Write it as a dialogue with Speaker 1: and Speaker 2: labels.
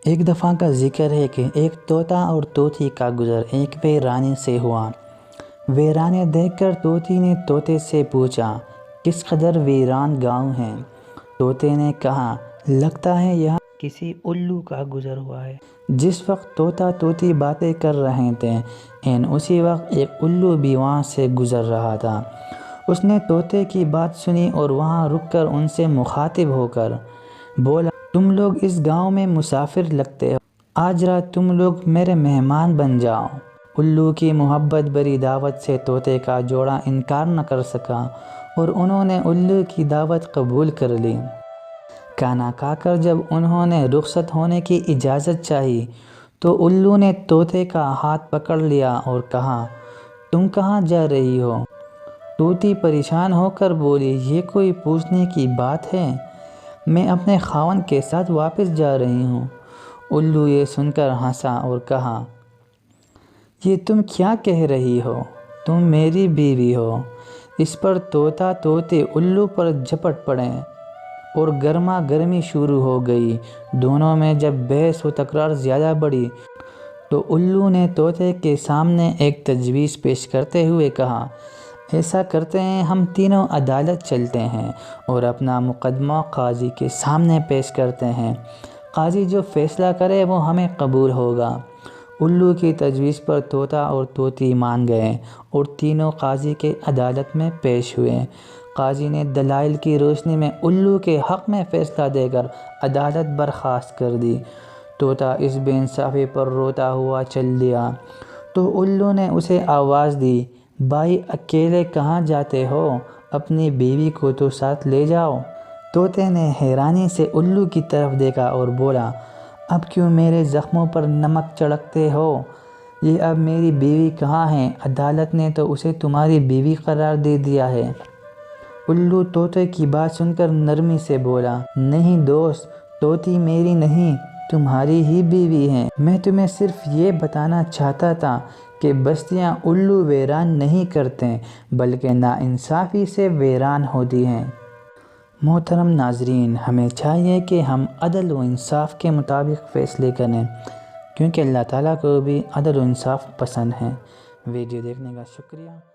Speaker 1: ایک دفعہ کا ذکر ہے کہ ایک طوطا اور طوطی کا گزر ایک ویرانے سے ہوا۔ ویرانے دیکھ کر طوطی نے طوطے سے پوچھا، کس قدر ویران گاؤں ہے؟ طوطے نے کہا، لگتا ہے یہاں کسی الو کا گزر ہوا ہے۔ جس وقت طوطا طوطی باتیں کر رہے تھے، اسی وقت ایک الو بھی وہاں سے گزر رہا تھا۔ اس نے طوطے کی بات سنی اور وہاں رک کر ان سے مخاطب ہو کر بولا، تم لوگ اس گاؤں میں مسافر لگتے ہو، آج رات تم لوگ میرے مہمان بن جاؤ۔ الو کی محبت بھری دعوت سے طوطے کا جوڑا انکار نہ کر سکا اور انہوں نے الو کی دعوت قبول کر لی۔ کھانا کھا کر جب انہوں نے رخصت ہونے کی اجازت چاہی تو الو نے طوطے کا ہاتھ پکڑ لیا اور کہا، تم کہاں جا رہی ہو؟ طوطی پریشان ہو کر بولی، یہ کوئی پوچھنے کی بات ہے، میں اپنے خاوند کے ساتھ واپس جا رہی ہوں۔ الو یہ سن کر ہنسا اور کہا، یہ تم کیا کہہ رہی ہو، تم میری بیوی ہو۔ اس پر طوطا طوطی الو پر جھپٹ پڑے اور گرما گرمی شروع ہو گئی۔ دونوں میں جب بحث و تکرار زیادہ بڑھی تو الو نے طوطے کے سامنے ایک تجویز پیش کرتے ہوئے کہا، ایسا کرتے ہیں، ہم تینوں عدالت چلتے ہیں اور اپنا مقدمہ قاضی کے سامنے پیش کرتے ہیں، قاضی جو فیصلہ کرے وہ ہمیں قبول ہوگا۔ الو کی تجویز پر طوطا اور طوطی مان گئے اور تینوں قاضی کے عدالت میں پیش ہوئے۔ قاضی نے دلائل کی روشنی میں الو کے حق میں فیصلہ دے کر عدالت برخاست کر دی۔ طوطا اس بے انصافی پر روتا ہوا چل دیا تو الو نے اسے آواز دی، بھائی اکیلے کہاں جاتے ہو، اپنی بیوی کو تو ساتھ لے جاؤ۔ طوطے نے حیرانی سے الو کی طرف دیکھا اور بولا، اب کیوں میرے زخموں پر نمک چھڑکتے ہو؟ یہ اب میری بیوی کہاں ہے؟ عدالت نے تو اسے تمہاری بیوی قرار دے دیا ہے۔ الو طوطے کی بات سن کر نرمی سے بولا، نہیں دوست، طوطی میری نہیں، تمہاری ہی بیوی ہے۔ میں تمہیں صرف یہ بتانا چاہتا تھا کہ بستیاں الو ویران نہیں کرتے بلکہ ناانصافی سے ویران ہوتی ہیں۔ محترم ناظرین، ہمیں چاہیے کہ ہم عدل و انصاف کے مطابق فیصلے کریں کیونکہ اللہ تعالیٰ کو بھی عدل و انصاف پسند ہے۔ ویڈیو دیکھنے کا شکریہ۔